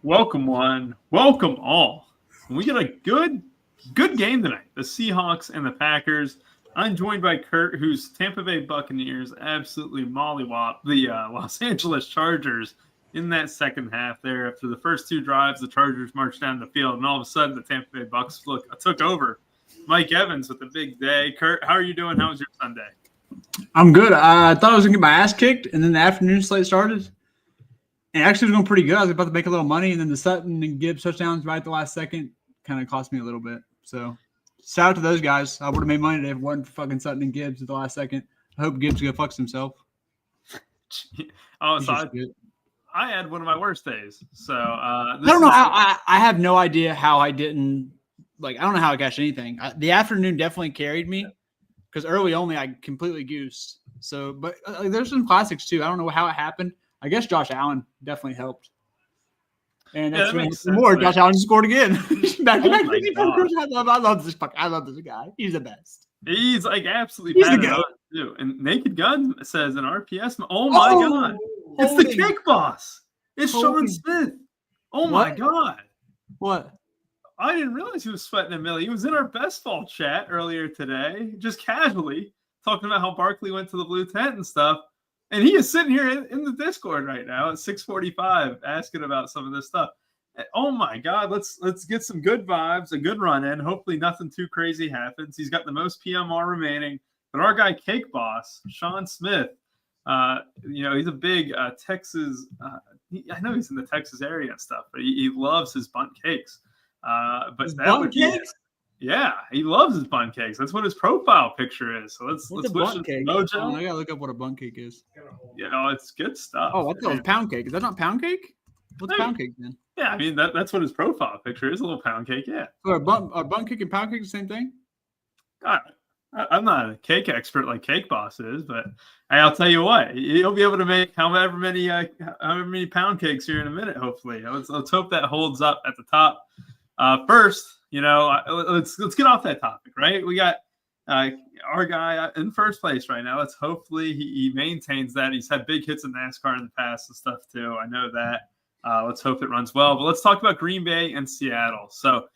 Welcome one, welcome all. We got a good game tonight. The Seahawks and the Packers. I'm joined by Kurt, whose Tampa Bay Buccaneers absolutely mollywop the Los Angeles Chargers in that second half there. After the first two drives, the Chargers marched down the field, and all of a sudden the Tampa Bay Bucs took over. Mike Evans with a big day. Kurt, how are you doing? How was your Sunday? I'm good. I thought I was going to get my ass kicked, and then the afternoon slate started. And actually, it was going pretty good. I was about to make a little money, and then the Sutton and Gibbs touchdowns right at the last second kind of cost me a little bit. So, shout out to those guys. I would have made money if it wasn't for fucking Sutton and Gibbs at the last second. I hope Gibbs go fucks himself. I had one of my worst days. So, I don't know how. I have no idea how I didn't – I don't know how I cashed anything. The afternoon definitely carried me because early only I completely goosed. So, but there's some classics too. I don't know how it happened. I guess Josh Allen definitely helped. And that's more. Josh Allen scored again. Back. I love this guy. He's the best. He's absolutely the guy. Too. And Naked Gun says an RPS. Oh my God. It's the Cake Boss. It's Sean Smith. Oh my God. What? I didn't realize he was sweating a milli. He was in our best ball chat earlier today, just casually talking about how Barkley went to the blue tent and stuff. And he is sitting here in the Discord right now at 6:45 asking about some of this stuff. Oh, my God. Let's get some good vibes, a good run in. Hopefully nothing too crazy happens. He's got the most PMR remaining. But our guy, Cake Boss, Sean Smith, he's a big Texas I know he's in the Texas area and stuff, but he loves his bundt cakes. Yeah, he loves his bundt cakes. That's what his profile picture is. So let's wish him mojo. I gotta look up what a bundt cake is. It's good stuff. Oh, what the pound cake? Is that not pound cake? What's pound cake then? Yeah, I mean that's what his profile picture is. A little pound cake. Yeah. So are bundt cake and pound cake the same thing? God, I'm not a cake expert like Cake Boss is, but I'll tell you what, you'll be able to make however many pound cakes here in a minute. Hopefully, let's hope that holds up at the top. First, let's get off that topic, right? We got our guy in first place right now. Let's hopefully he maintains that. He's had big hits in NASCAR in the past and stuff too. I know that. Let's hope it runs well. But let's talk about Green Bay and Seattle. So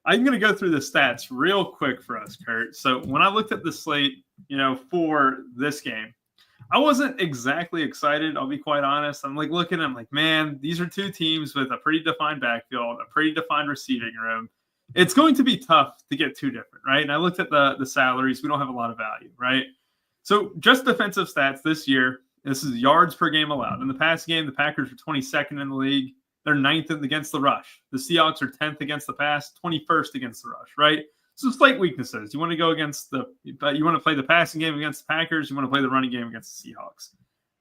I'm going to go through the stats real quick for us, Kurt. So when I looked at the slate, for this game, I wasn't exactly excited. I'll be quite honest. I'm looking, I'm like, man, these are two teams with a pretty defined backfield, a pretty defined receiving room. It's going to be tough to get too different, right? And I looked at the salaries. We don't have a lot of value, right? So just defensive stats this year, this is yards per game allowed. In the past game, the Packers were 22nd in the league. They're 9th against the rush. The Seahawks are 10th against the pass, 21st against the rush, right? So slight weaknesses. You want to go you want to play the passing game against the Packers. You want to play the running game against the Seahawks.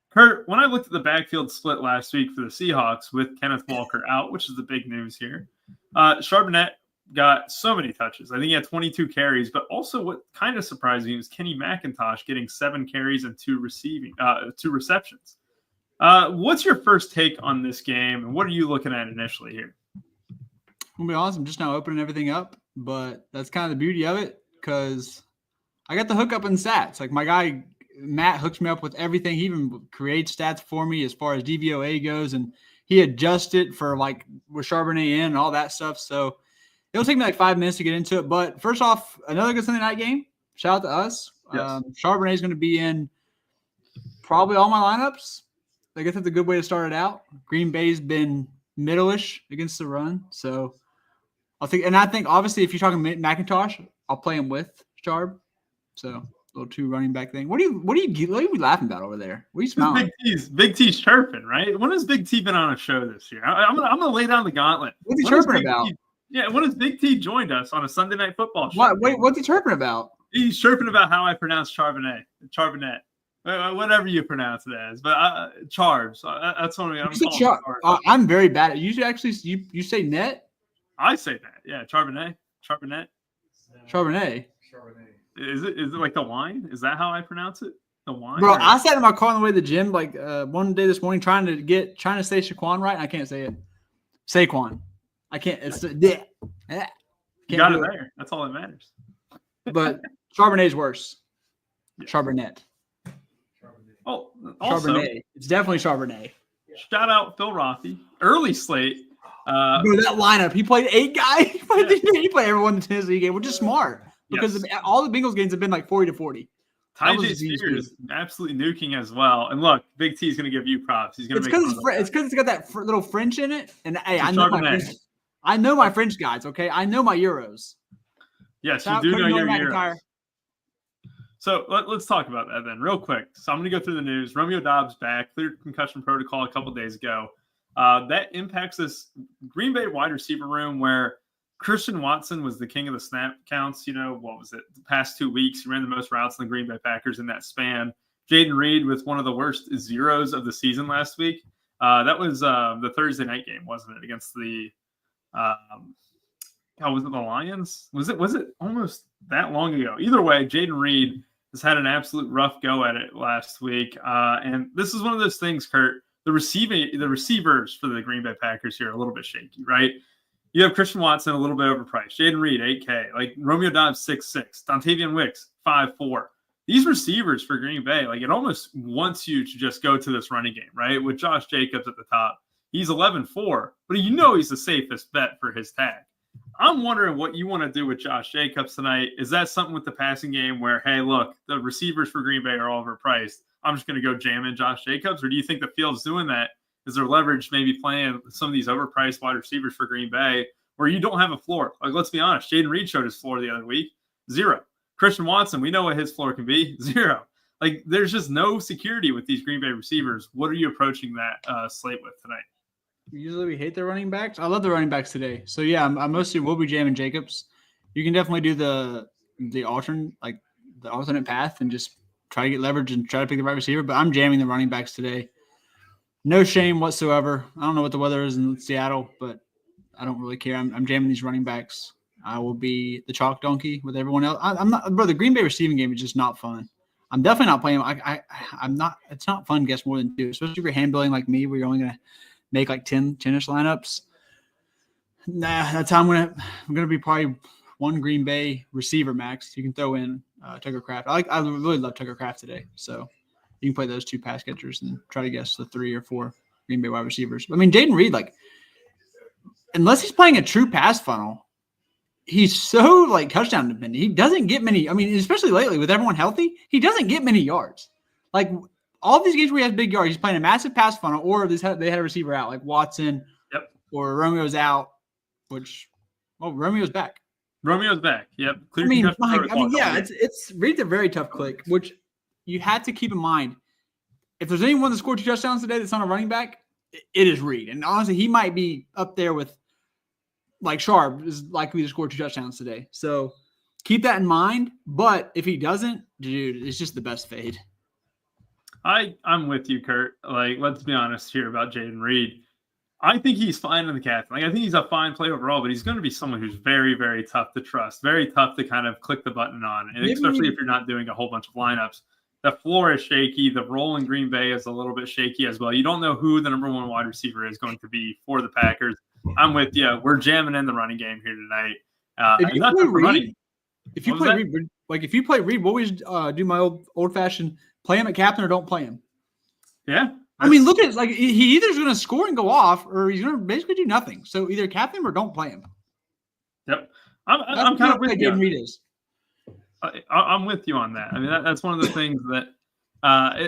Kurt, when I looked at the backfield split last week for the Seahawks with Kenneth Walker out, which is the big news here, Charbonnet got so many touches. I think he had 22 carries, but also what kind of surprised me was Kenny McIntosh getting 7 carries and 2 receptions. What's your first take on this game, and what are you looking at initially here? I'm going to be honest, I'm just now opening everything up, but that's kind of the beauty of it because I got the hookup in stats. Like my guy, Matt, hooks me up with everything. He even creates stats for me as far as DVOA goes, and he adjusts it for with Charbonnet in and all that stuff. So it'll take me 5 minutes to get into it. But first off, another good Sunday night game. Shout out to us. Yes. Charbonnet is going to be in probably all my lineups. I guess that's a good way to start it out. Green Bay's been middle-ish against the run, so I think obviously if you're talking McIntosh, I'll play him with Charb. So little 2 running back thing. What are you laughing about over there? What are you smiling? Big T's chirping, right? When has Big T been on a show this year? I'm gonna lay down the gauntlet. What's he chirping about? When has Big T joined us on a Sunday night football show? What's he chirping about? He's chirping about how I pronounce Charbonnet. Whatever you pronounce it as, but Charbs. That's one I'm very bad at. You say net. I say that. Yeah, Charbonnet. Is it like the wine? Is that how I pronounce it? The wine. Bro, I sat in my car on the way to the gym one day this morning trying to say Shaquan right, and I can't say it. Saquon. I can't. It's you got it there. That's all that matters. But Charbonnet's worse. Yeah. Charbonnet. Oh, also, Charbonnet. It's definitely Charbonnet. Shout out Phil Rothi. Early slate. Bro, that lineup, he played 8 guys. He played everyone in the Tennessee game, which is smart because all the Bengals games have been like 40-40. Ty Spears absolutely nuking as well. And look, Big T is going to give you props. He's going to it's because it's got that little French in it. And hey, I know my French guys. Okay, I know my Euros. Yes, you do know your Euros. So let's talk about that then real quick. So I'm going to go through the news. Romeo Doubs back, cleared concussion protocol a couple days ago. That impacts this Green Bay wide receiver room where Christian Watson was the king of the snap counts. What was it? The past 2 weeks, he ran the most routes in the Green Bay Packers in that span. Jaden Reed with one of the worst zeros of the season last week. That was the Thursday night game, wasn't it? Against the was it the Lions? Was it almost that long ago? Either way, Jaden Reed has had an absolute rough go at it last week. And this is one of those things, Kurt. The receivers for the Green Bay Packers here are a little bit shaky, right? You have Christian Watson a little bit overpriced. Jaden Reed, 8K. Like Romeo Doubs, 6'6". Dontavian Wicks, 5'4". These receivers for Green Bay, like it almost wants you to just go to this running game, right? With Josh Jacobs at the top. He's 11-4, but he's the safest bet for his tag. I'm wondering what you want to do with Josh Jacobs tonight. Is that something with the passing game where, hey, look, the receivers for Green Bay are all overpriced. I'm just going to go jam in Josh Jacobs? Or do you think the field's doing that? Is there leverage maybe playing some of these overpriced wide receivers for Green Bay where you don't have a floor? Like, let's be honest. Jaden Reed showed his floor the other week. 0. Christian Watson, we know what his floor can be. 0. Like, there's just no security with these Green Bay receivers. What are you approaching that slate with tonight? Usually we hate the running backs. I love the running backs today. So, yeah, I mostly will be jamming Jacobs. You can definitely do the alternate path and just try to get leverage and try to pick the right receiver. But I'm jamming the running backs today. No shame whatsoever. I don't know what the weather is in Seattle, but I don't really care. I'm jamming these running backs. I will be the chalk donkey with everyone else. I'm not, bro. The Green Bay receiving game is just not fun. I'm definitely not playing. I'm not. It's not fun. Guess more than 2, especially if you're hand building like me, where you're only gonna make like 10-ish lineups. Nah, that's how I'm gonna be probably one Green Bay receiver max. You can throw in Tucker Kraft. I really love Tucker Kraft today. So you can play those 2 pass catchers and try to guess the 3 or 4 Green Bay wide receivers. I mean, Jaden Reed, like, unless he's playing a true pass funnel, he's so like touchdown dependent. He doesn't get many. I mean, especially lately with everyone healthy, he doesn't get many yards. Like all of these games where he has big yards, he's playing a massive pass funnel, or they had a receiver out like Watson, or Romeo's out. Romeo's back. Romeo's back. Yep. It's Reed's a very tough click, which you have to keep in mind. If there's anyone that scored 2 touchdowns today that's not a running back, it is Reed. And honestly, he might be up there with like Sharp is likely to score 2 touchdowns today. So keep that in mind. But if he doesn't, dude, it's just the best fade. I'm with you, Kurt. Like, let's be honest here about Jaden Reed. I think he's fine in the captain. Like, I think he's a fine play overall, but he's going to be someone who's very, very tough to trust, very tough to kind of click the button on, and especially if you're not doing a whole bunch of lineups. The floor is shaky. The role in Green Bay is a little bit shaky as well. You don't know who the number 1 wide receiver is going to be for the Packers. I'm with you. We're jamming in the running game here tonight. If you play Reed, we'll always do my old-fashioned play him at captain or don't play him. Yeah. I mean, look at like he either is going to score and go off, or he's going to basically do nothing. So either captain him or don't play him. Yep, I'm kind of with you. I'm with you on that. I mean, that's one of the things that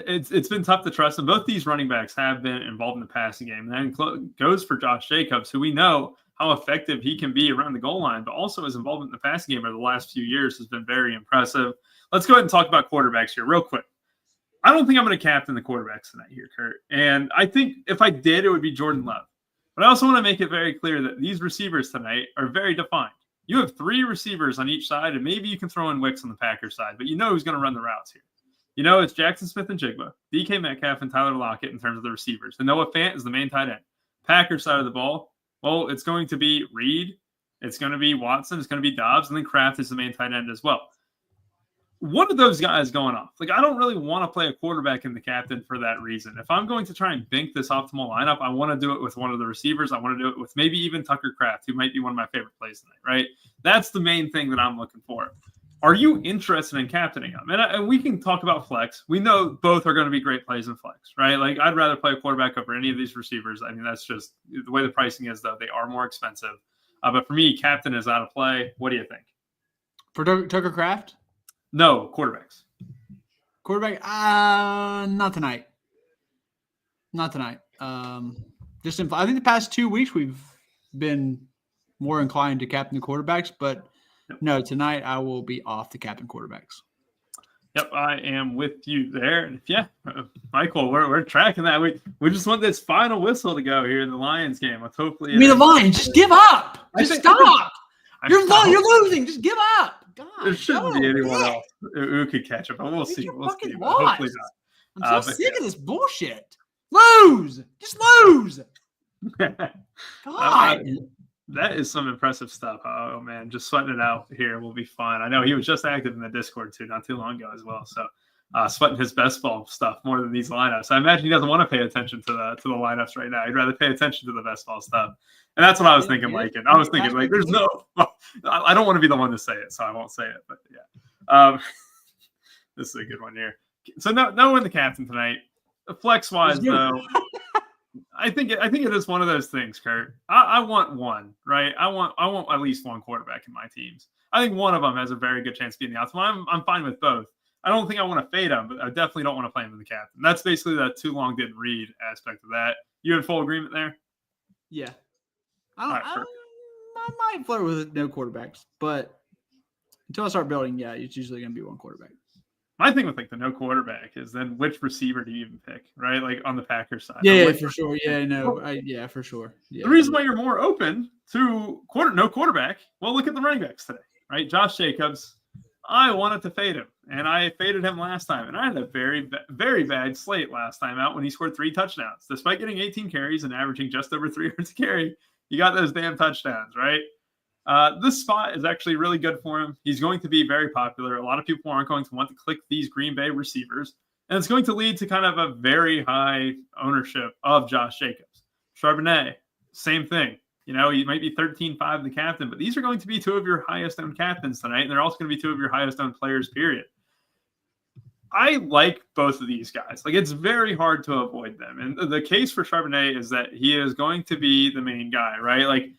it's been tough to trust, and both these running backs have been involved in the passing game. And that goes for Josh Jacobs, who we know how effective he can be around the goal line, but also his involvement in the passing game over the last few years has been very impressive. Let's go ahead and talk about quarterbacks here real quick. I don't think I'm going to captain the quarterbacks tonight here, Kurt. And I think if I did, it would be Jordan Love. But I also want to make it very clear that these receivers tonight are very defined. You have 3 receivers on each side, and maybe you can throw in Wicks on the Packers side, but you know who's going to run the routes here. You know it's Jackson Smith and Jigba, DK Metcalf, and Tyler Lockett in terms of the receivers. And Noah Fant is the main tight end. Packers side of the ball, well, it's going to be Reed, it's going to be Watson, it's going to be Dobbs, and then Kraft is the main tight end as well. One of those guys going off. Like, I don't really want to play a quarterback in the captain for that reason. If I'm going to try and bank this optimal lineup, I want to do it with one of the receivers. I want to do it with maybe even Tucker Kraft, who might be one of my favorite plays tonight, right? That's the main thing that I'm looking for. Are you interested in captaining them? And we can talk about flex. We know both are going to be great plays in flex, right? Like I'd rather play a quarterback over any of these receivers. I mean, that's just the way the pricing is, though. They are more expensive. But for me, captain is out of play. What do you think? For Tucker Kraft? No, quarterbacks. Quarterback? Not tonight. Not tonight. I think the past 2 weeks we've been more inclined to captain the quarterbacks, but no, tonight I will be off the captain quarterbacks. Yep, I am with you there. And Michael, we're tracking that. We just want this final whistle to go here in the Lions game. Let's hopefully. The Lions, just give up. Just stop. You're losing. Just give up. God, there shouldn't be anyone else who could catch up, but we'll see. We'll see. Hopefully not. I'm so sick of this bullshit. Lose. Just lose. God. That is some impressive stuff. Oh, man, just sweating it out here will be fun. I know he was just active in the Discord, too, not too long ago as well. So sweating his best ball stuff more than these lineups. I imagine he doesn't want to pay attention to the lineups right now. He'd rather pay attention to the best ball stuff. And that's what I was thinking, Mike. And I was thinking, like, there's no – I don't want to be the one to say it, so I won't say it. But, yeah. This is a good one here. So, no in the captain tonight. Flex-wise, though – I think it is one of those things, Kurt. I want one, right? I want at least one quarterback in my teams. I think one of them has a very good chance of being the optimal. I'm fine with both. I don't think I want to fade him, but I definitely don't want to play him in the captain. That's basically the too long didn't read aspect of that. You in full agreement there? Yeah. I might flirt with no quarterbacks, but until I start building, it's usually going to be one quarterback. My thing with like the no quarterback is then which receiver do you even pick, right? Like on the Packers side. Yeah, for sure. Yeah, no, for sure. Yeah. The reason why you're more open to no quarterback, well, look at the running backs today, right? Josh Jacobs, I wanted to fade him, and I faded him last time, and I had a very, very bad slate last time out when he scored 3 touchdowns. Despite getting 18 carries and averaging just over 3 yards a carry, he got those damn touchdowns, right? This spot is actually really good for him. He's going to be very popular. A lot of people aren't going to want to click these Green Bay receivers, and it's going to lead to kind of a very high ownership of Josh Jacobs. Charbonnet, same thing. You know, he might be 13-5 the captain, but these are going to be 2 of your highest owned captains tonight, and they're also going to be 2 of your highest owned players, period. I like both of these guys. Like, it's very hard to avoid them. And the case for Charbonnet is that he is going to be the main guy, right? Like,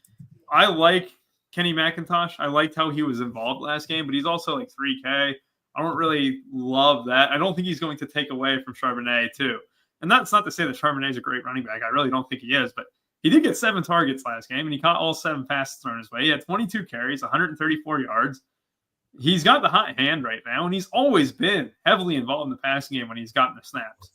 I like Kenny McIntosh. I liked how he was involved last game, but he's also like 3K. I don't really love that. I don't think he's going to take away from Charbonnet, too. And that's not to say that Charbonnet is a great running back. I really don't think he is, but he did get 7 targets last game, and he caught all 7 passes thrown his way. He had 22 carries, 134 yards. He's got the hot hand right now, and he's always been heavily involved in the passing game when he's gotten the snaps.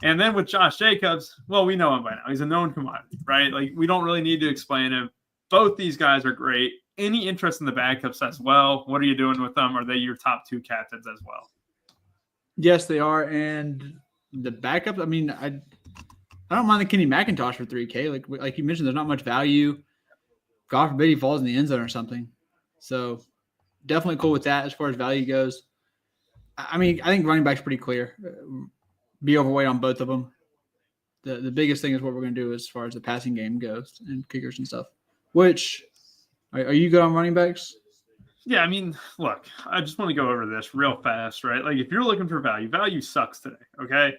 And then with Josh Jacobs, well, we know him by now. He's a known commodity, right? Like, we don't really need to explain him. Both these guys are great. Any interest in the backups as well? What are you doing with them? Are they your top 2 captains as well? Yes, they are. And the backups, I mean, I don't mind the Kenny McIntosh for 3K. Like you mentioned, there's not much value. God forbid he falls in the end zone or something. So definitely cool with that as far as value goes. I mean, I think running back's pretty clear. Be overweight on both of them. The biggest thing is what we're going to do as far as the passing game goes and kickers and stuff. Which, are you good on running backs? Yeah, I mean, look, I just want to go over this real fast, right? Like, if you're looking for value sucks today, okay?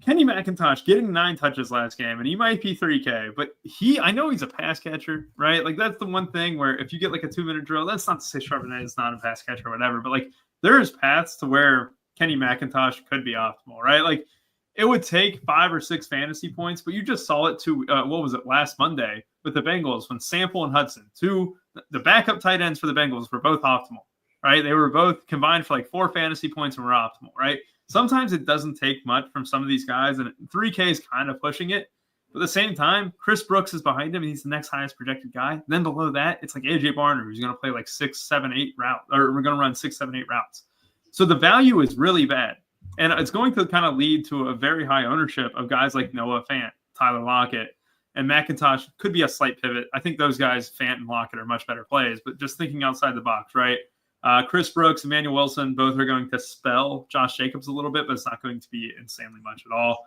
Kenny McIntosh getting 9 touches last game, and he might be 3K, but I know he's a pass catcher, right? Like, that's the one thing where if you get like a 2-minute drill, that's not to say Charbonnet is not a pass catcher or whatever, but like, there's paths to where Kenny McIntosh could be optimal, right? Like, it would take 5 or 6 fantasy points, but you just saw it last Monday with the Bengals when Sample and Hudson, the backup tight ends for the Bengals, were both optimal, right? They were both combined for like 4 fantasy points and were optimal, right? Sometimes it doesn't take much from some of these guys, and 3K is kind of pushing it. But at the same time, Chris Brooks is behind him, and he's the next highest projected guy. And then below that, it's like AJ Barner, who's going to play like 6, 7, 8 routes, or we're going to run 6, 7, 8 routes. So the value is really bad. And it's going to kind of lead to a very high ownership of guys like Noah Fant, Tyler Lockett, and McIntosh could be a slight pivot. I think those guys, Fant and Lockett, are much better plays. But just thinking outside the box, right? Chris Brooks, Emmanuel Wilson, both are going to spell Josh Jacobs a little bit, but it's not going to be insanely much at all.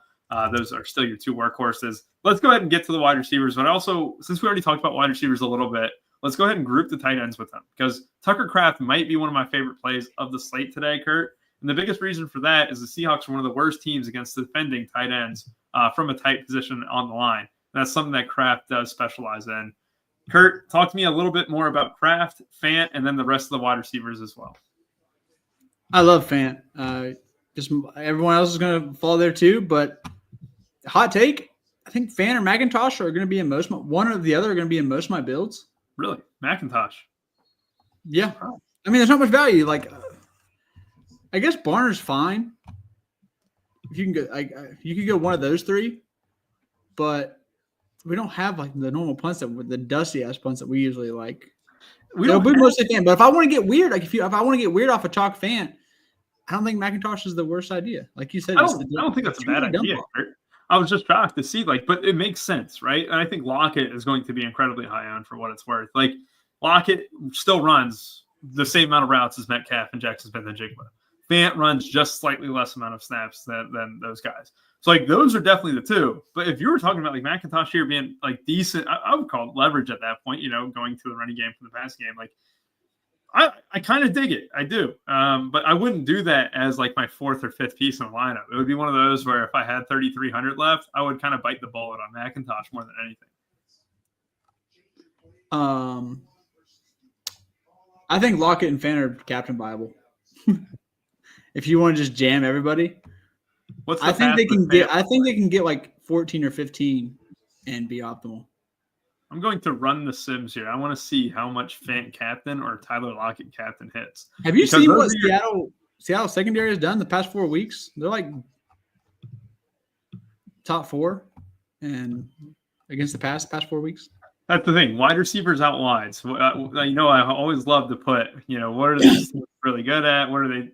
Those are still your 2 workhorses. Let's go ahead and get to the wide receivers. But also, since we already talked about wide receivers a little bit, let's go ahead and group the tight ends with them because Tucker Kraft might be one of my favorite plays of the slate today, Kurt. And the biggest reason for that is the Seahawks are one of the worst teams against defending tight ends from a tight position on the line. And that's something that Kraft does specialize in. Kurt, talk to me a little bit more about Kraft, Fant, and then the rest of the wide receivers as well. I love Fant. Just everyone else is going to fall there too. But hot take, I think Fant or McIntosh are going to be in most. One or the other are going to be in most of my builds. Really, McIntosh? Yeah. I mean, there's not much value. Like, I guess Barner's fine. If you can go, you could go one of those three, but we don't have like the normal punts the dusty ass punts that we usually like. They'll be mostly Fant, but if I want to get weird, like if I want to get weird off a chalk Fant, I don't think McIntosh is the worst idea. Like you said, I don't think that's a bad idea. I was just shocked to see, but it makes sense, right? And I think Lockett is going to be incredibly high on for what it's worth. Like Lockett still runs the same amount of routes as Metcalf and Jackson Smith and Jigba. Fant runs just slightly less amount of snaps than those guys. So those are definitely the two. But if you were talking about McIntosh here being decent, I would call it leverage at that point, going to the running game from the pass game. I kind of dig it. I do. But I wouldn't do that as my fourth or fifth piece in the lineup. It would be one of those where if I had 3,300 left, I would kind of bite the bullet on McIntosh more than anything. I think Lockett and Fant are captain viable. If you want to just jam everybody, I think they can get 14 or 15 and be optimal. I'm going to run the Sims here. I want to see how much Fant captain or Tyler Lockett captain hits. Have you seen what Seattle secondary has done the past 4 weeks? They're top 4 and against the past 4 weeks. That's the thing. Wide receivers out wide. So, I always love to put, what are they really good at? What are they,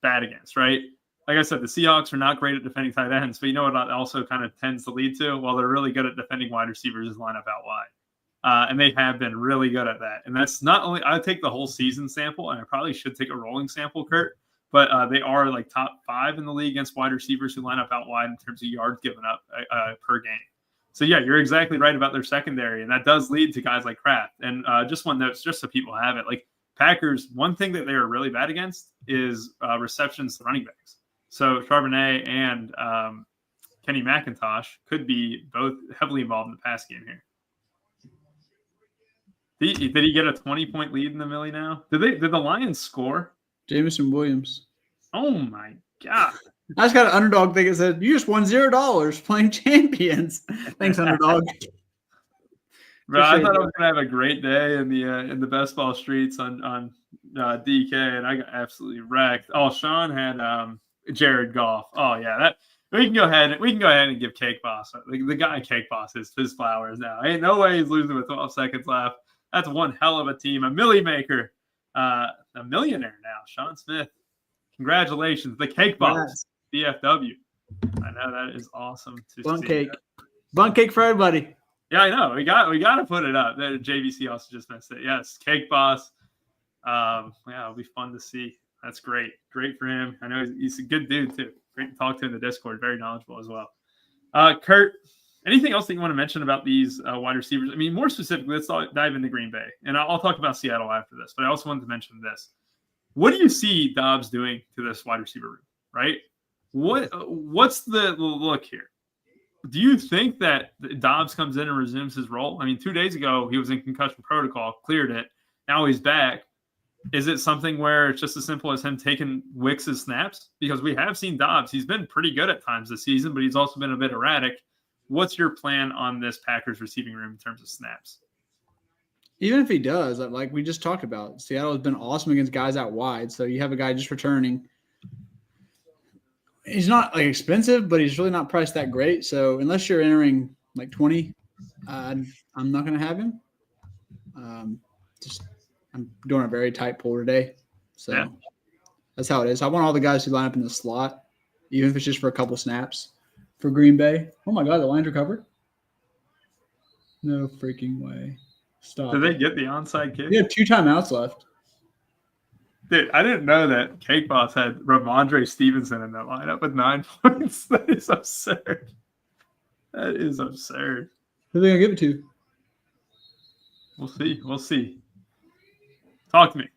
bad against, right? Like I said, the Seahawks are not great at defending tight ends, but you know what that also kind of tends to lead to? Well, they're really good at defending wide receivers is line up out wide. And they have been really good at that. And that's not only, I take the whole season sample, and I probably should take a rolling sample, Kurt, but they are top 5 in the league against wide receivers who line up out wide in terms of yards given up per game. So, yeah, you're exactly right about their secondary, and that does lead to guys like Kraft. And just one note, just so people have it, Packers, one thing that they are really bad against is receptions to running backs. So Charbonnet and Kenny McIntosh could be both heavily involved in the pass game here. Did he get a 20-point lead in the Millie now? Did the Lions score? Jameson Williams. Oh, my God. I just got an underdog thing that said, you just won $0 playing champions. Thanks, underdog. Bro, I thought I was going to have a great day in the best ball streets on DK, and I got absolutely wrecked. Oh, Sean had Jared Goff. Oh, yeah. That we can go ahead and give Cake Boss. The guy Cake Boss is his flowers now. Ain't no way he's losing with 12 seconds left. That's one hell of a team. A millie maker. A millionaire now. Sean Smith. Congratulations. The Cake Boss. Yes. DFW. I know that is awesome to Bun see. cake. Bun cake for everybody. Yeah, I know. We got to put it up. JVC also just missed it. Yes, Cake Boss. Yeah, it'll be fun to see. That's great. Great for him. I know he's a good dude too. Great to talk to in the Discord. Very knowledgeable as well. Kurt, anything else that you want to mention about these wide receivers? I mean, more specifically, let's dive into Green Bay. And I'll talk about Seattle after this. But I also wanted to mention this. What do you see Dobbs doing to this wide receiver room, right? What's the look here? Do you think that Dobbs comes in and resumes his role? I mean, 2 days ago, he was in concussion protocol, cleared it. Now he's back. Is it something where it's just as simple as him taking Wicks' snaps? Because we have seen Dobbs. He's been pretty good at times this season, but he's also been a bit erratic. What's your plan on this Packers receiving room in terms of snaps? Even if he does, like we just talked about, Seattle has been awesome against guys out wide. So you have a guy just returning. He's not expensive, but he's really not priced that great. So unless you're entering 20, I'm not going to have him. I'm doing a very tight pool today. So yeah. That's how it is. I want all the guys who line up in the slot, even if it's just for a couple snaps for Green Bay. Oh my God, the Lions are covered? No freaking way. Stop. Did they get the onside kick? We have 2 timeouts left. Dude, I didn't know that Cake Boss had Ramondre Stevenson in that lineup with 9 points. That is absurd. That is absurd. Who are they going to give it to? We'll see. We'll see. Talk to me.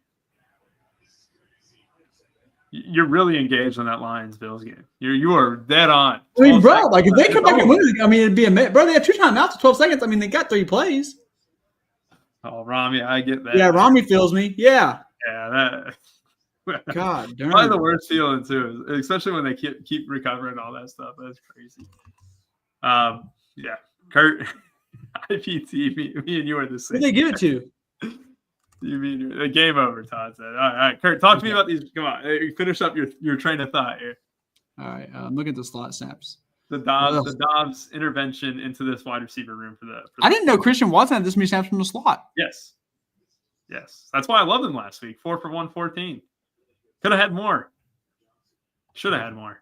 You're really engaged on that Lions-Bills game. You are dead on. I mean, bro, like if they come back and win, I mean, it'd be bro. They have 2 timeouts, 12 seconds. I mean, they got 3 plays. Oh, Rami, I get that. Yeah, Rami feels me. Yeah. Yeah, that. God darn. Probably the worst feeling too, especially when they keep recovering all that stuff. That's crazy. Yeah, Kurt, IPT, me and you are the same. Who they give it to? You mean the game over? Todd said. All right, Kurt, talk to me about these. Come on, finish up your train of thought here. All right, look at the slot snaps. The Dobbs intervention into this wide receiver room for the I didn't know Christian Watson had this many snaps from the slot. Yes. That's why I loved him last week. 4 for 114. Could have had more. Should have had more.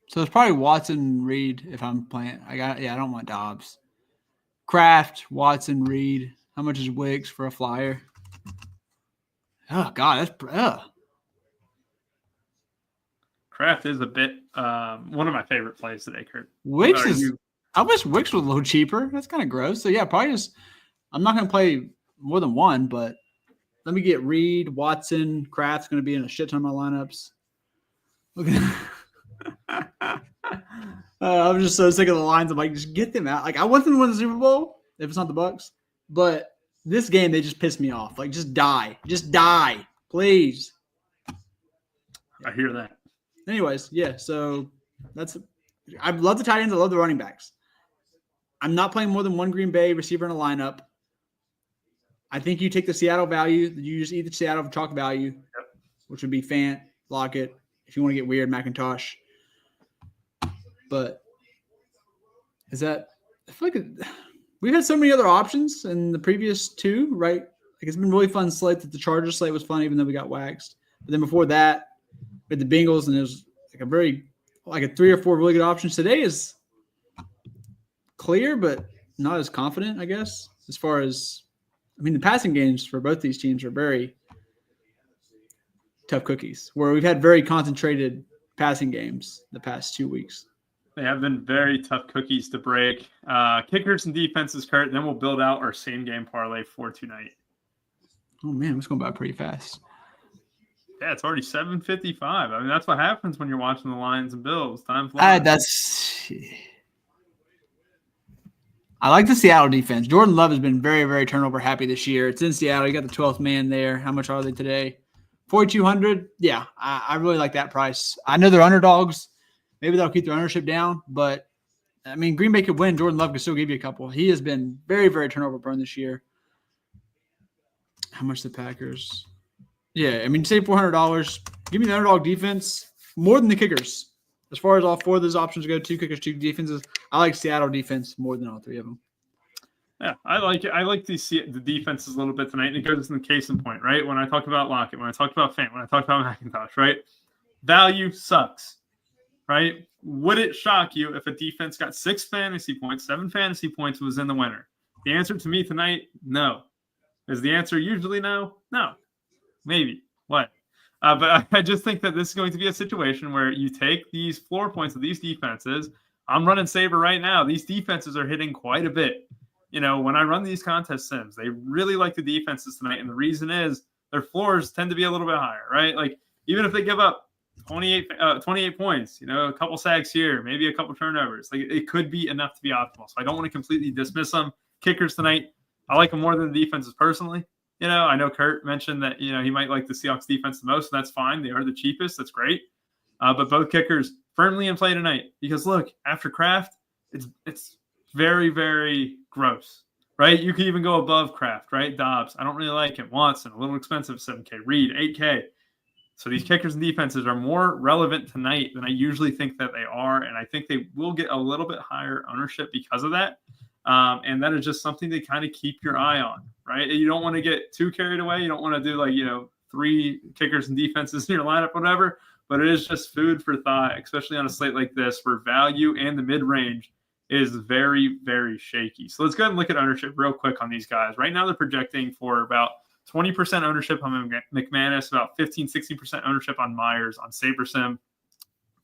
So it's probably Watson, Reed if I'm playing. I don't want Dobbs. Kraft, Watson, Reed. How much is Wicks for a flyer? Oh God, that's Kraft is a bit one of my favorite plays today, Kurt. Wicks I wish Wicks was a little cheaper. That's kind of gross. So yeah, probably just I'm not gonna play more than one, but let me get Reed, Watson, Kraft's gonna be in a shit ton of my lineups. Look at I'm just so sick of the lines. I'm like, just get them out. Like I want them to win the Super Bowl if it's not the Bucks, but this game they just pissed me off. Like just die, please. I hear that. Anyways, yeah. So I love the tight ends. I love the running backs. I'm not playing more than one Green Bay receiver in a lineup. I think you take the Seattle value. You just eat the Seattle chalk value, which would be Fant, Lockett. If you want to get weird, McIntosh. But I feel like we've had so many other options in the previous 2, right? Like it's been really fun slate. That the Chargers slate was fun, even though we got waxed. But then before that, we had the Bengals, and it was like a 3 or 4 really good options. Today is clear, but not as confident, I guess, as far as the passing games for both these teams are very tough cookies, where we've had very concentrated passing games the past 2 weeks. They have been very tough cookies to break. Kickers and defenses, Kurt. Then we'll build out our same game parlay for tonight. Oh man, it's going by pretty fast. Yeah, it's already 7:55. I mean, that's what happens when you're watching the Lions and Bills. Time flies. I like the Seattle defense. Jordan Love has been very, very turnover happy this year. It's in Seattle. You got the 12th man there. How much are they today? 4,200. Yeah, I really like that price. I know they're underdogs. Maybe they'll keep their ownership down, but I mean, Green Bay could win. Jordan Love could still give you a couple. He has been very, very turnover prone this year. How much the Packers? Yeah, I mean, save $400. Give me the underdog defense more than the kickers. As far as all 4 of those options go, 2 kickers, 2 defenses, I like Seattle defense more than all 3 of them. Yeah, I like it. I like to see the defenses a little bit tonight. And it goes in the case in point, right? When I talk about Lockett, when I talk about Fant, when I talk about McIntosh, right? Value sucks, right? Would it shock you if a defense got 6 fantasy points, 7 fantasy points, was in the winner? The answer to me tonight, no. Is the answer usually no? No. Maybe. What? But I just think that this is going to be a situation where you take these floor points of these defenses. I'm running Saber right now. These defenses are hitting quite a bit. When I run these contest sims, they really like the defenses tonight. And the reason is their floors tend to be a little bit higher, right? Like even if they give up 28 points, a couple sacks here, maybe a couple turnovers, like it could be enough to be optimal. So I don't want to completely dismiss them. Kickers tonight, I like them more than the defenses personally. I know Kurt mentioned that, he might like the Seahawks defense the most, and that's fine. They are the cheapest. That's great. But both kickers firmly in play tonight because, look, after Kraft, it's very, very gross, right? You can even go above Kraft, right? Dobbs, I don't really like him. Watson, a little expensive, 7K. Reed, 8K. So these kickers and defenses are more relevant tonight than I usually think that they are, and I think they will get a little bit higher ownership because of that. And that is just something to kind of keep your eye on, right? You don't want to get too carried away. You don't want to do 3 kickers and defenses in your lineup, whatever. But it is just food for thought, especially on a slate like this where value and the mid-range is very, very shaky. So let's go ahead and look at ownership real quick on these guys. Right now they're projecting for about 20% ownership on McManus, about 15-16% ownership on Myers, on SaberSim.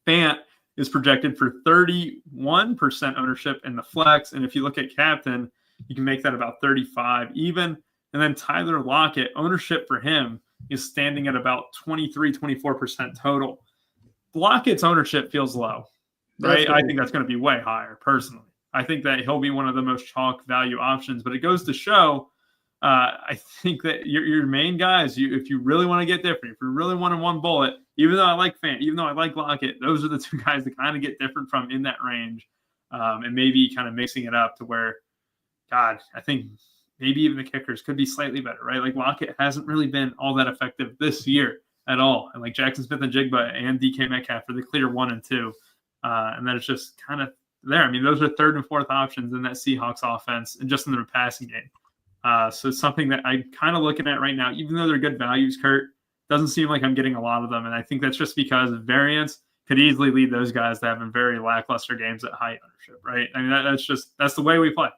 Fant is projected for 31% ownership in the flex. And if you look at Captain, You can make that about 35 even. And then Tyler Lockett, ownership for him is standing at about 23-24% total. Lockett's ownership feels low, right? I think that's going to be way higher, personally. I think that he'll be one of the most chalk value options, but it goes to show, I think that your main guys, if you really want to get different, if you really want to one bullet, even though I like Fant, even though I like Lockett, those are the two guys that kind of get different from in that range, and maybe kind of mixing it up to where, God, I think maybe even the kickers could be slightly better, right? Like Lockett hasn't really been all that effective this year at all, and like Jackson Smith and Jigba and DK Metcalf are the clear 1 and 2, and then it's just kind of there. I mean, those are third and fourth options in that Seahawks offense and just in the passing game. So it's something that I'm kind of looking at right now, even though they're good values, Kurt, doesn't seem like I'm getting a lot of them. And I think that's just because variance could easily lead those guys to having very lackluster games at high ownership, right? I mean, that's the way we play.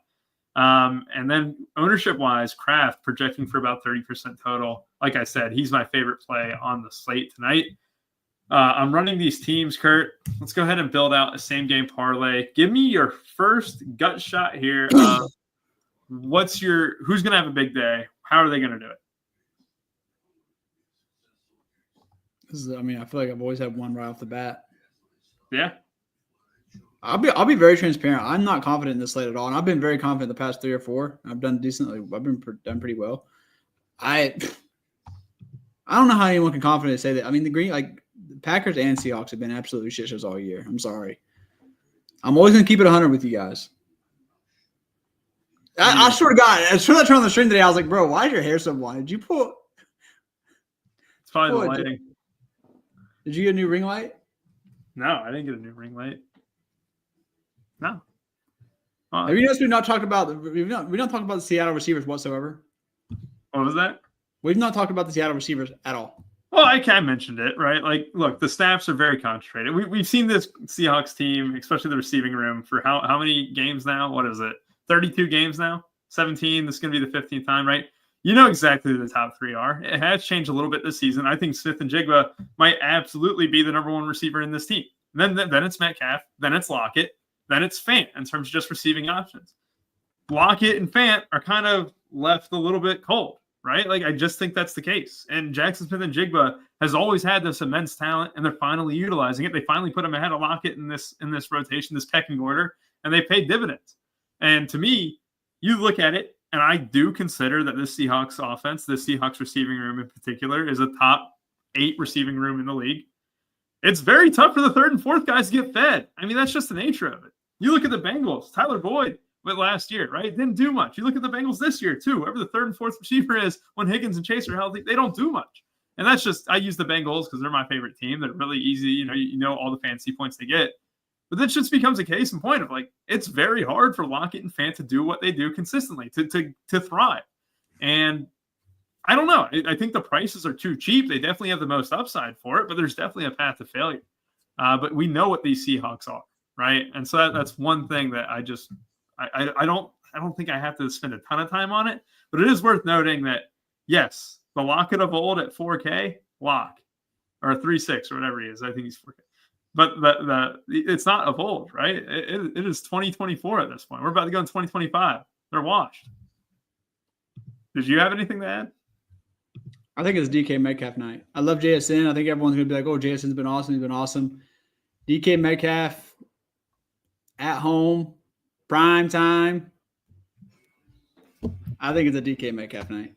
And then ownership-wise, Kraft projecting for about 30% total. Like I said, he's my favorite play on the slate tonight. I'm running these teams, Kurt. Let's go ahead and build out a same-game parlay. Give me your first gut shot here. Who's going to have a big day? How are they going to do it? I feel like I've always had one right off the bat. Yeah. I'll be very transparent. I'm not confident in this slate at all, and I've been very confident the past 3 or 4. I've done decently. I've been done pretty well. I don't know how anyone can confidently say that. I mean, the Packers and Seahawks have been absolutely shit shows all year. I'm sorry. I'm always going to keep it 100 with you guys. I swear to God, I saw that turn on the stream today. I was like, bro, why is your hair so blonde? Did you pull? It's probably the lighting. Did you get a new ring light? No, I didn't get a new ring light. No. Have you noticed we've not talked about we don't talk about the Seattle receivers whatsoever? What was that? We've not talked about the Seattle receivers at all. Well, I mentioned it, right? Like, look, the snaps are very concentrated. We've seen this Seahawks team, especially the receiving room, for how many games now? What is it? 32 games now? 17. This is going to be the 15th time, right? You know exactly who the top 3 are. It has changed a little bit this season. I think Smith and Jigba might absolutely be the number 1 receiver in this team. Then it's Metcalf. Then it's Lockett. Then it's Fant in terms of just receiving options. Lockett and Fant are kind of left a little bit cold, right? Like, I just think that's the case. And Jackson Smith and Jigba has always had this immense talent, and they're finally utilizing it. They finally put him ahead of Lockett in this rotation, this pecking order, and they paid dividends. And to me, you look at it, and I do consider that this Seahawks offense, the Seahawks receiving room in particular, is a top 8 receiving room in the league. It's very tough for the third and fourth guys to get fed. I mean, that's just the nature of it. You look at the Bengals, Tyler Boyd went last year, right? Didn't do much. You look at the Bengals this year, too. Whoever the third and fourth receiver is, when Higgins and Chase are healthy, they don't do much. And that's just, I use the Bengals because they're my favorite team. They're really easy. You know all the fancy points they get. But that just becomes a case in point of, like, it's very hard for Lockett and Fant to do what they do consistently, to thrive. And I don't know. I think the prices are too cheap. They definitely have the most upside for it, but there's definitely a path to failure. But we know what these Seahawks are, right? And so that's one thing that I don't think I have to spend a ton of time on it. But it is worth noting that, yes, the Lockett of old at 4K, lock, or 3.6 or whatever he is. I think he's 4K. But it's not of old, right? It is 2024 at this point. We're about to go in 2025. They're washed. Did you have anything to add? I think it's DK Metcalf night. I love JSN. I think everyone's going to be like, oh, JSN's been awesome. He's been awesome. DK Metcalf at home, prime time. I think it's a DK Metcalf night.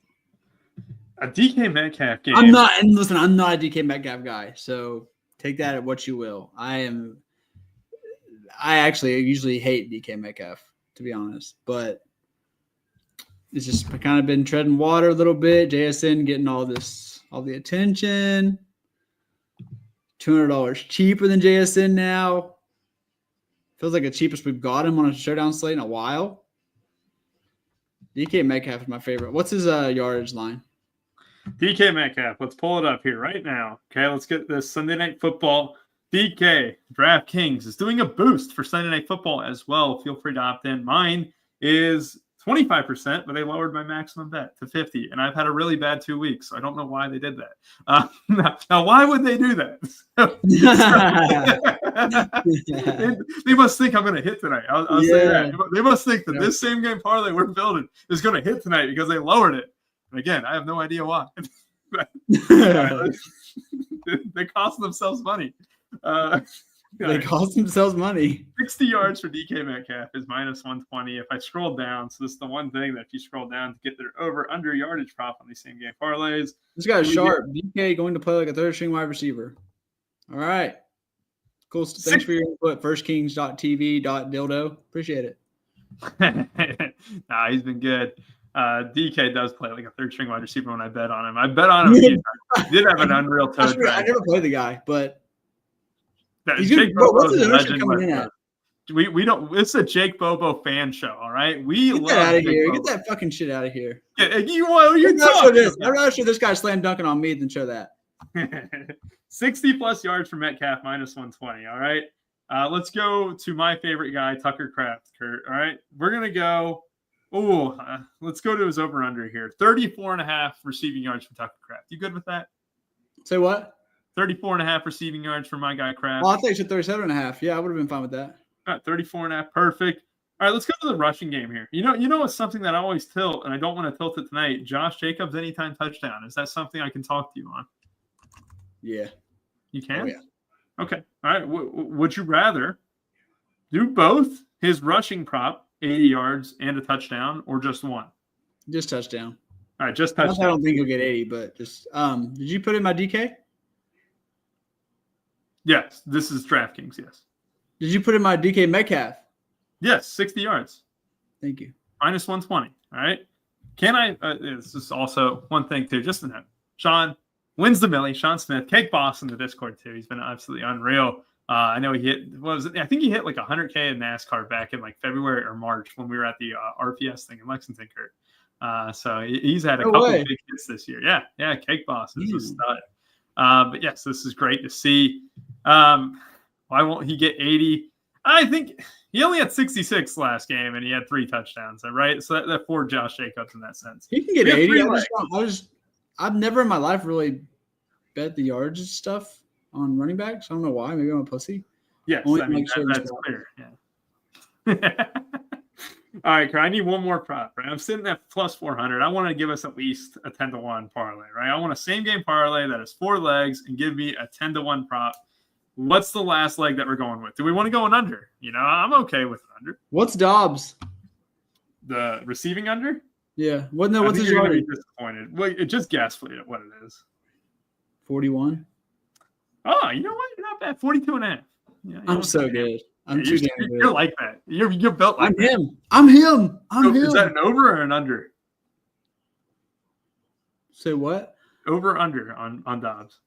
A DK Metcalf game. I'm not a DK Metcalf guy, so take that at what you will. I actually usually hate DK Metcalf, to be honest, but it's just kind of been treading water a little bit. JSN getting all the attention. $200 cheaper than JSN now. Feels like the cheapest we've got him on a showdown slate in a while. DK Metcalf is my favorite. What's his yardage line? DK Metcalf. Let's pull it up here right now. Okay, let's get this Sunday Night Football. DK, DraftKings is doing a boost for Sunday Night Football as well. Feel free to opt in. Mine is 25%, but they lowered my maximum bet to 50, and I've had a really bad 2 weeks, so I don't know why they did that. Now, why would they do that? They must think I'm going to hit tonight. I'll say that. They must think that this same game parlay we're building is going to hit tonight because they lowered it. And again, I have no idea why. They cost themselves money. They cost themselves money. 60 yards for DK Metcalf is minus 120. If I scroll down, so this is the one thing that if you scroll down to get their over/under yardage prop on these same game parlays. This guy's sharp. DK going to play like a third string wide receiver. All right. Cool. Thanks for your input. Firstkings.tv.dildo. Appreciate it. Nah, he's been good. DK does play like a third string wide receiver when I bet on him. I bet on him. He did have an unreal toe drag. I never played the guy, but he's Jake Bobo's a legend. Coming in at? We don't. It's a Jake Bobo fan show. All right, we get that out of here. Get that fucking shit out of here. Yeah, you're talking. I'd rather show this guy slam dunking on me than show that. 60 plus yards for Metcalf minus 120. All right, let's go to my favorite guy, Tucker Kraft. Kurt. All right, we're gonna go. Let's go to his over under here. 34.5 receiving yards for Tucker Kraft. You good with that? Say what? 34.5 receiving yards for my guy Kraft. Well, I think you said 37.5. Yeah, I would have been fine with that. 34.5, perfect. All right, let's go to the rushing game here. You know, it's something that I always tilt, and I don't want to tilt it tonight. Josh Jacobs anytime touchdown. Is that something I can talk to you on? Yeah. You can? Oh, yeah. Okay. All right. Would you rather do both his rushing prop, 80 yards and a touchdown, or just one? Just touchdown. All right, just touchdown. I don't think he'll get 80, but just did you put in my DK? Yes, this is DraftKings, yes. Did you put in my DK Metcalf? Yes, 60 yards. Thank you. Minus 120. All right. Can I this is also one thing too, just to note. Sean wins the Millie. Sean Smith, Cake Boss in the Discord too. He's been absolutely unreal. I know he hit I think he hit like 100K in NASCAR back in like February or March when we were at the RPS thing in Lexington, Kurt. So he's had a couple of big hits this year. Yeah, Cake Boss is a stud. But yes, this is great to see. Why won't he get 80? I think he only had 66 last game and he had 3 touchdowns, right? So that for Josh Jacobs in that sense. He can get 80. I've never in my life really bet the yards and stuff on running backs. I don't know why. Maybe I'm a pussy. Yes, I mean, that's clear. Yeah. All right, Kurt, I need one more prop, right? I'm sitting at plus 400. I want to give us at least a 10-1 parlay, right? I want a same game parlay that is 4 legs and give me a 10-1 prop. What's the last leg that we're going with? Do we want to go an under? I'm okay with an under. What's Dobbs? The receiving under? Yeah. What's his yardage? Disappointed. Well, just guess what it is. 41. Oh, you know what? You're not bad. 42.5. Yeah, I'm so good. I'm too damn good. You're like that. You're built like that. I'm him. Is that an over or an under? Say what? Over or under on Dobbs?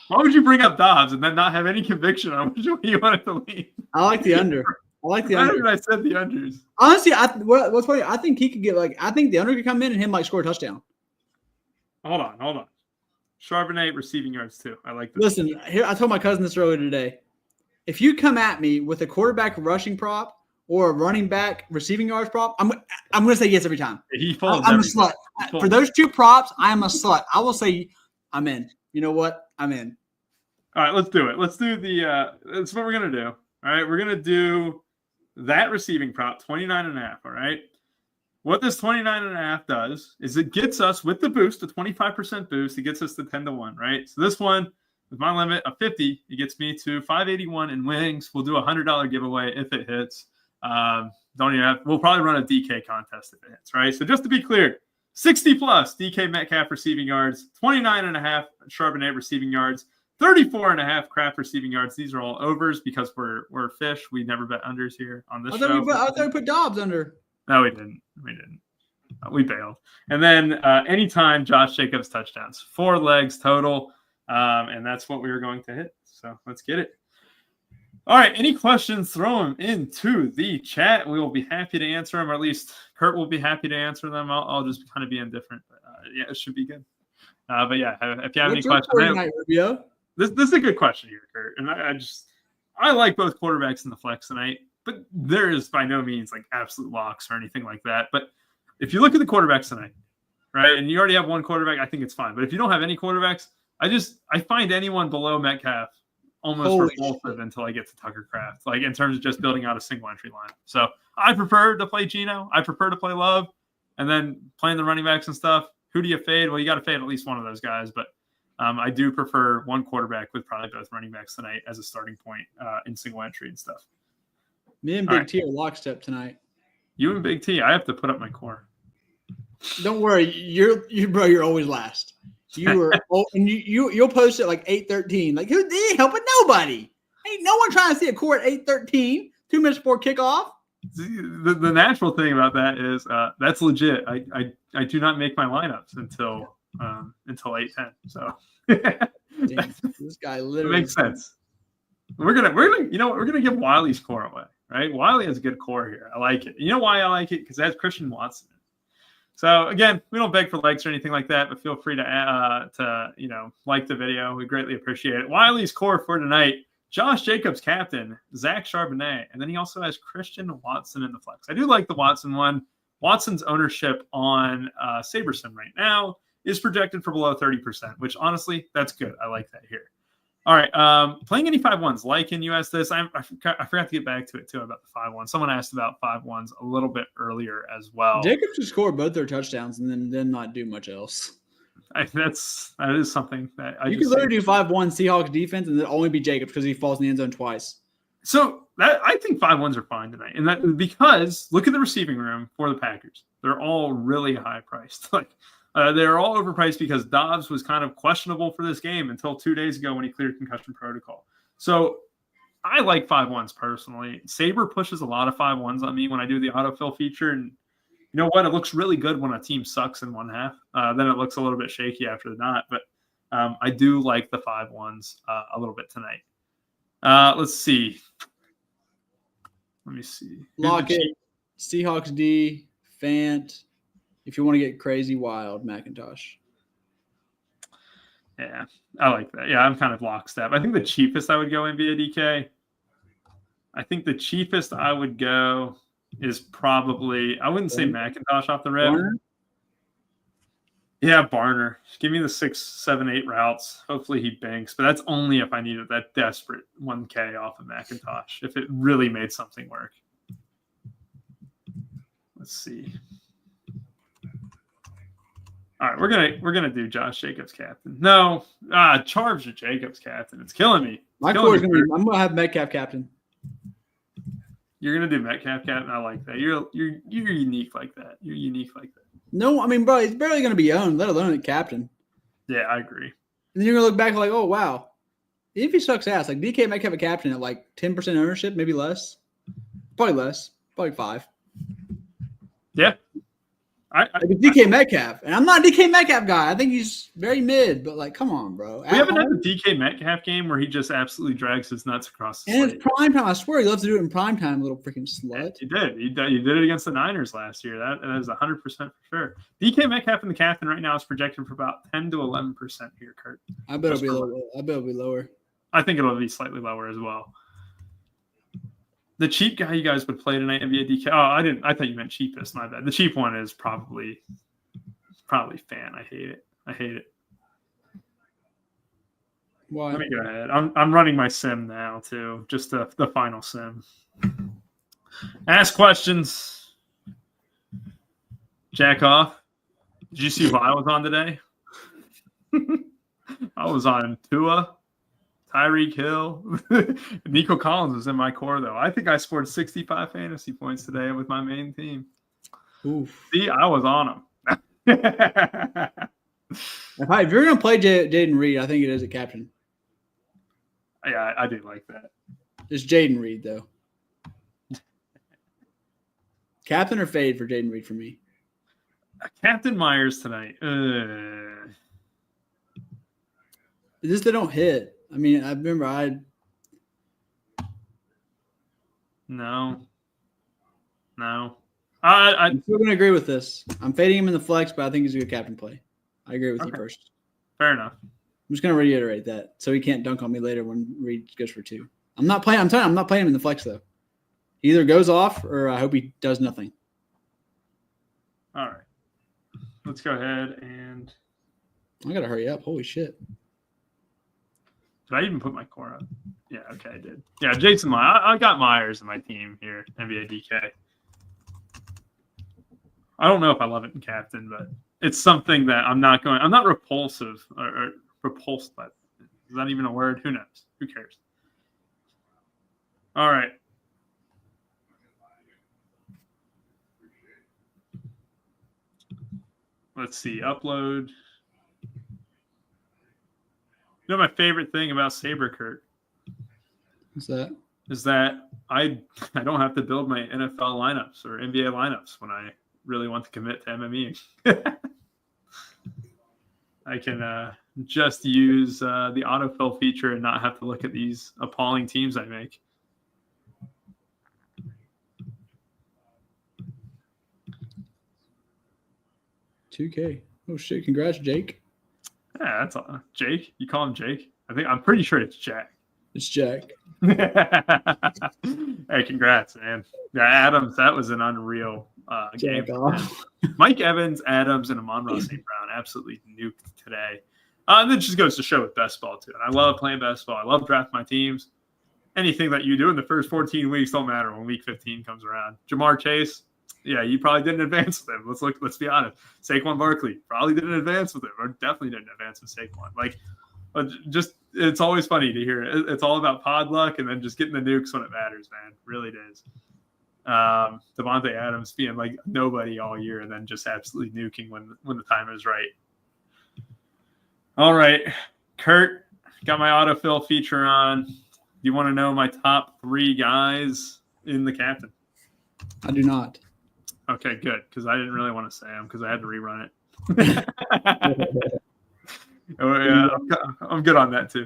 Why would you bring up Dobbs and then not have any conviction on which way you want it to lean? I like the under. I said the unders. Honestly, what's funny, I think he could get I think the under could come in and him score a touchdown. Hold on. Charbonnet receiving yards too. I like this. Listen, here I told my cousin this earlier today. If you come at me with a quarterback rushing prop or a running back receiving yards prop, I'm going to say yes every time. I'm a slut. For those 2 props, I am a slut. I will say I'm in. You know what? I'm in. All right, let's do it. Let's do that's what we're going to do. All right, we're going to do that receiving prop, 29.5, all right? What this 29.5 does is it gets us with the boost, a 25% boost, it gets us to 10-1, right? So this one, with my limit of 50, it gets me to 581 in wings. We'll do a $100 giveaway if it hits. We'll probably run a DK contest if it hits, right? So just to be clear, 60 plus DK Metcalf receiving yards, 29.5 Charbonnet receiving yards, 34.5 Kraft receiving yards. These are all overs because we're fish. We never bet unders here on this show. I thought we put Dobbs under. No, we didn't. We bailed. And then anytime Josh Jacobs touchdowns, 4 legs total. And that's what we were going to hit. So let's get it. All right. Any questions, throw them into the chat. We will be happy to answer them, or at least Kurt will be happy to answer them. I'll just kind of be indifferent. But yeah, it should be good. But yeah, if you have any questions. This is a good question here, Kurt. And I like both quarterbacks in the flex tonight, but there is by no means like absolute locks or anything like that. But if you look at the quarterbacks tonight, right, and you already have one quarterback, I think it's fine. But if you don't have any quarterbacks, I find anyone below Metcalf almost Holy repulsive until I get to Tucker Craft, like in terms of just building out a single entry line. So I prefer to play Geno. I prefer to play Love, and then playing the running backs and stuff. Who do you fade? Well, you got to fade at least one of those guys, but I do prefer one quarterback with probably both running backs tonight as a starting point in single entry and stuff. Me and Big T are lockstep tonight. You and Big T, I have to put up my core. Don't worry, you're always last. You are, and you'll post it like 8:13. Like, who did helping nobody? Ain't no one trying to see a core at 8:13. 2 minutes before kickoff. The natural thing about that is that's legit. I do not make my lineups until 8:10. So Damn, this guy literally it makes sense. We're gonna give Wiley's core away, right? Wiley has a good core here. I like it. You know why I like it? Because that's Christian Watson. So again, we don't beg for likes or anything like that, but feel free to like the video. We greatly appreciate it. Wiley's core for tonight: Josh Jacobs, captain, Zach Charbonnet, and then he also has Christian Watson in the flex. I do like the Watson one. Watson's ownership on SaberSim right now is projected for below 30%, which honestly, that's good. I like that here. All right, playing any 5-1s. Like in US this, I forgot to get back to it too about the 5-1. Someone asked about 5-1s a little bit earlier as well. Jacobs should score both their touchdowns and then not do much else. That is something that you could literally do 5-1 Seahawks defense and then only be Jacobs because he falls in the end zone twice. So I think 5-1s are fine tonight, and that because look at the receiving room for the Packers. They're all really high priced. They're all overpriced because Dobbs was kind of questionable for this game until 2 days ago when he cleared concussion protocol. So I like 5-1s personally. Saber pushes a lot of 5-1s on me when I do the autofill feature, and you know what? It looks really good when a team sucks in one half. Then it looks a little bit shaky after the not. But I do like the 5-1s a little bit tonight. Let's see. Let me see. Lockett, Seahawks D, Fant. If you want to get crazy wild, McIntosh. Yeah, I like that. Yeah, I'm kind of lockstep. I think the cheapest I would go in via DK. I think the cheapest I would go is probably, I wouldn't say McIntosh off the rip. Barner? Yeah, Barner. Give me the 6, 7, 8 routes. Hopefully he banks, but that's only if I needed that desperate 1K off of McIntosh, if it really made something work. Let's see. All right, we're gonna do Josh Jacobs captain. No, Charge Jacobs captain. It's killing me. My core is gonna be. I'm gonna have Metcalf captain. You're gonna do Metcalf captain. I like that. You're unique like that. You're unique like that. No, I mean, bro, he's barely gonna be owned, let alone a captain. Yeah, I agree. And then you're gonna look back like, oh wow, if he sucks ass, like DK might have a captain at like 10% ownership, maybe less, probably less, probably 5. Yeah. It's DK Metcalf, and I'm not a DK Metcalf guy. I think he's very mid, but like, come on, bro. We haven't had the DK Metcalf game where he just absolutely drags his nuts across the slate. And it's prime time. I swear he loves to do it in prime time, little freaking slut. Yeah, he did. He did it against the Niners last year. That is 100% for sure. DK Metcalf and the captain right now is projected for about 10 to 11% here, Kurt. I bet it'll be lower. I bet it'll be lower. I think it'll be slightly lower as well. The cheap guy you guys would play tonight via DK. Oh, I didn't. I thought you meant cheapest. My bad. The cheap one is probably Fan. I hate it. Why? Let me go ahead. I'm running my sim now too. Just the final sim. Ask questions. Jack off. Did you see who I was on today? I was on Tua. Tyreek Hill. Nico Collins was in my core, though. I think I scored 65 fantasy points today with my main team. Oof. See, I was on him. If you're going to play Jaden Reed, I think it is a captain. Yeah, I do like that. It's Jaden Reed, though. Captain or fade for Jaden Reed for me? Captain Myers tonight. They don't hit. I mean, I remember No. I'm still going to agree with this. I'm fading him in the flex, but I think he's a good captain play. I agree with you first. Fair enough. I'm just going to reiterate that so he can't dunk on me later when Reed goes for 2. I'm not playing him in the flex, though. He either goes off or I hope he does nothing. All right. Let's go ahead and... I got to hurry up. Holy shit. Did I even put my core up? Yeah, okay, I did. Yeah, Jason Myers. I got Myers in my team here, NBA DK. I don't know if I love it in captain, but it's something that I'm not repulsive or repulsed by. Is that even a word? Who knows? Who cares? All right. Let's see. Upload. You know my favorite thing about Saberkurt? What's that? Is that I don't have to build my NFL lineups or NBA lineups when I really want to commit to MME. I can just use the autofill feature and not have to look at these appalling teams I make. $2K. Oh shit! Congrats, Jake. Yeah, that's all. Jake. You call him Jake? I'm pretty sure it's Jack. It's Jack. Hey, congrats, man. Yeah, Adams, that was an unreal game. Mike Evans, Adams, and Amon-Ra St. Brown absolutely nuked today. And it just goes to show with best ball, too. And I love playing best ball. I love drafting my teams. Anything that you do in the first 14 weeks don't matter when week 15 comes around. Jamar Chase, yeah, you probably didn't advance with him. Let's be honest. Saquon Barkley probably didn't advance with him, or definitely didn't advance with Saquon. Like, just it's always funny to hear it. It's all about pod luck and then just getting the nukes when it matters, man. It really is. Devontae Adams being like nobody all year and then just absolutely nuking when the time is right. All right, Kurt, got my autofill feature on. You want to know my top 3 guys in the captain? I do not. Okay, good, because I didn't really want to say them because I had to rerun it. Oh, yeah, I'm good on that too.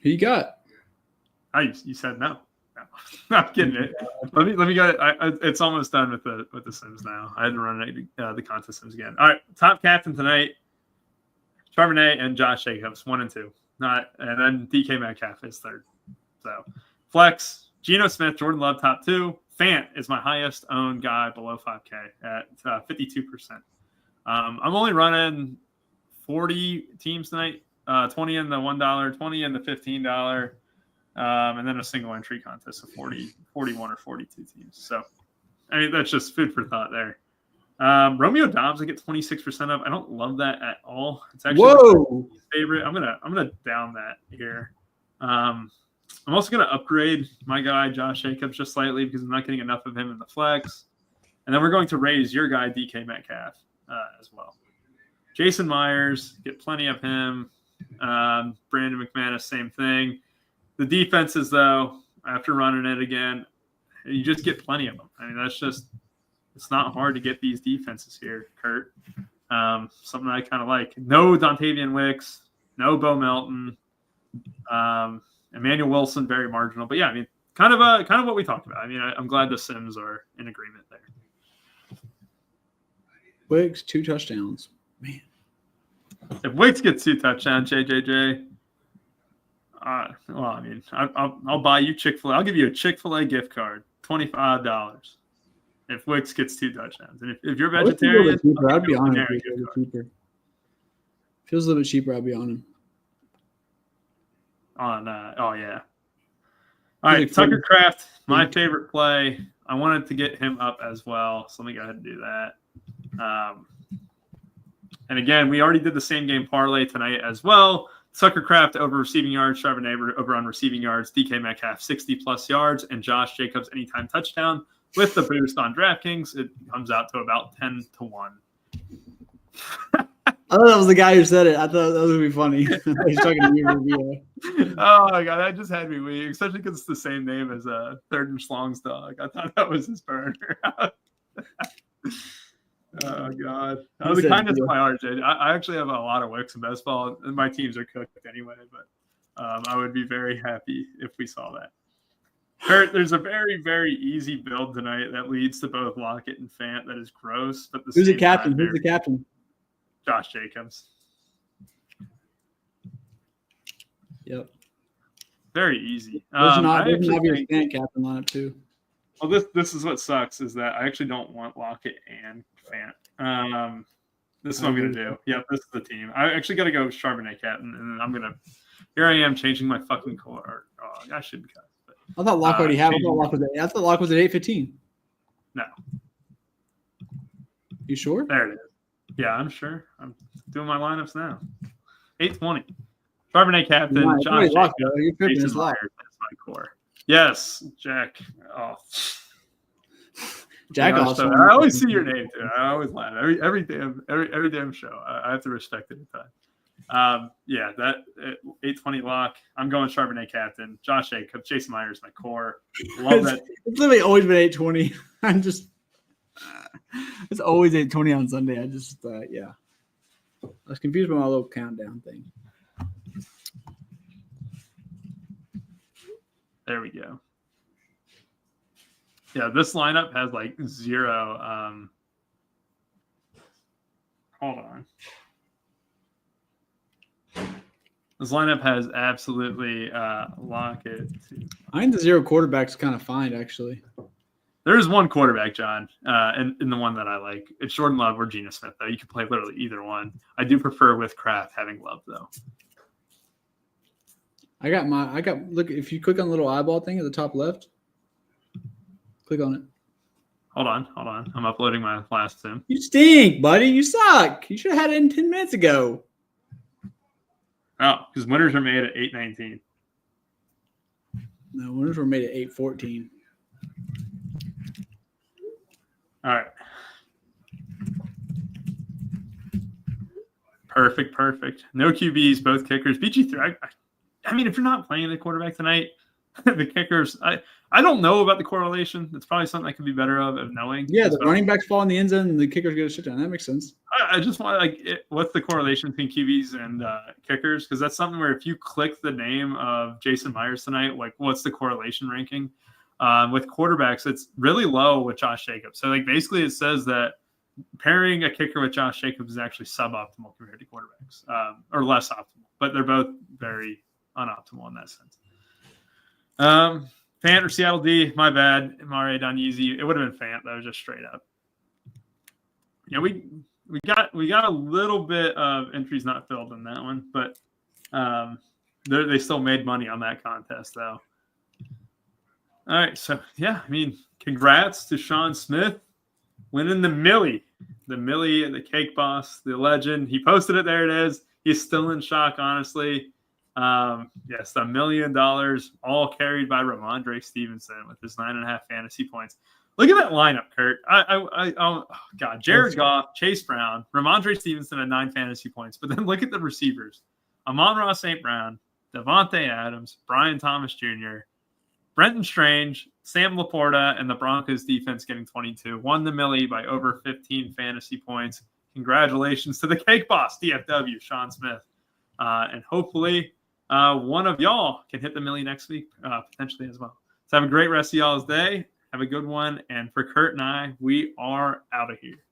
Who you got? You said no. I'm kidding it. Let me go. It's almost done with the Sims now. I had to run the contest Sims again. All right, top captain tonight: Charbonnet and Josh Jacobs, 1 and 2. And then DK Metcalf is 3rd. So flex: Geno Smith, Jordan Love, top 2. Fant is my highest owned guy below 5K at 52%. I'm only running 40 teams tonight, 20 in the $1, 20 in the $15, and then a single entry contest of 40, 41 or 42 teams. So, I mean, that's just food for thought there. Romeo Dobbs, I get 26% of. I don't love that at all. It's actually my favorite. I'm gonna down that here. I'm also gonna upgrade my guy Josh Jacobs just slightly because I'm not getting enough of him in the flex, and then we're going to raise your guy DK Metcalf as well. Jason Myers, get plenty of him. Brandon McManus, same thing. The defenses, though, after running it again, you just get plenty of them. I mean, it's not hard to get these defenses here, Kurt. Something I kind of like. No Dontavian Wicks, no Bo Melton, Emmanuel Wilson, very marginal. But yeah, I mean, kind of what we talked about. I mean, I'm glad the Sims are in agreement there. Wicks, 2 touchdowns. Man. If Wicks gets 2 touchdowns, JJJ, well, I mean, I'll buy you Chick-fil-A. I'll give you a Chick-fil-A gift card, $25. If Wicks gets 2 touchdowns, and if you're vegetarian, I'd be on him. Cheaper. Feels a little bit cheaper. I'd be on him. Oh yeah. All right, Tucker Kraft, my favorite play. I wanted to get him up as well, so let me go ahead and do that. And again, we already did the same game parlay tonight as well. Tucker Kraft over receiving yards, Charbonnet over on receiving yards, DK Metcalf 60+ yards, and Josh Jacobs anytime touchdown. With the boost on DraftKings, it comes out to about 10-1. I thought that was the guy who said it. I thought that was going to be funny. He's talking to you. Oh, my God. That just had me weak, especially because it's the same name as Third and Schlong's dog. I thought that was his burner. Oh, God. That was the kindness of my heart, Jay. I actually have a lot of Wicks in best ball, and my teams are cooked anyway, but I would be very happy if we saw that. Kurt, there's a very, very easy build tonight that leads to both Lockett and Fant that is gross. But who's the captain? Who's the captain? Josh Jacobs. Yep. Very easy. There's not be a Fant captain lineup too. Well, this is what sucks is that I actually don't want Lockett and Fant. This is what I'm going to do. Yep, this is the team. I actually got to go Charbonnet captain, and I'm going to Here I am changing my fucking core. Oh, I should be cut. I thought Locke already had. I thought Locke was at 8:15. No. You sure? There it is. Yeah, I'm sure. I'm doing my lineups now. 8:20. Charbonnet captain. John Jacob. Jason Myers. That's my core. Yes, Jack. Oh. Jack also. I always see your name too. I always laugh every damn show. I have to respect it at time. Yeah, that 8:20 lock. I'm going Charbonnet captain. Josh Jacobs, Jason Myers, my core. Love that. It's literally always been 8:20. I'm just. It's always 8:20 on Sunday. I just yeah. I was confused by my little countdown thing. There we go. Yeah, this lineup has like 0. Hold on. This lineup has absolutely Lockett. I think the 0 quarterback's kind of fine, actually. There is one quarterback, John, in the one that I like. It's Jordan Love or Geno Smith, though. You can play literally either one. I do prefer with Kraft having Love, though. Look, if you click on the little eyeball thing at the top left, click on it. Hold on. I'm uploading my last sim. You stink, buddy. You suck. You should have had it in 10 minutes ago. Oh, because winners are made at 8:19. No, winners were made at 8:14. All right. Perfect. No QBs, both kickers. BG3. I mean, if you're not playing the quarterback tonight, the kickers, I don't know about the correlation. It's probably something I could be better of knowing. Yeah, the running backs fall in the end zone and the kickers get a shit down. That makes sense. I just want what's the correlation between QBs and kickers? Because that's something where if you click the name of Jason Myers tonight, like what's the correlation ranking? With quarterbacks, it's really low with Josh Jacobs. So basically it says that pairing a kicker with Josh Jacobs is actually suboptimal compared to quarterbacks, or less optimal. But they're both very unoptimal in that sense. Fant or Seattle D, my bad. Mare Donyeezy. It would have been Fant though, just straight up. Yeah, we got a little bit of entries not filled in that one, but they still made money on that contest though. All right, so yeah, I mean, congrats to Sean Smith winning the Millie, the cake boss, the legend. He posted it. There it is. He's still in shock, honestly. Yes, $1 million, all carried by Ramondre Stevenson with his 9.5 fantasy points. Look at that lineup, Kurt. Oh God, Jared Goff, Chase Brown, Ramondre Stevenson at 9 fantasy points. But then look at the receivers: Amon-Ra St. Brown, Devontae Adams, Brian Thomas Jr., Brenton Strange, Sam Laporta, and the Broncos defense getting 22. Won the Millie by over 15 fantasy points. Congratulations to the cake boss, DFW, Sean Smith. And hopefully one of y'all can hit the Millie next week, potentially as well. So have a great rest of y'all's day. Have a good one. And for Kurt and I, we are out of here.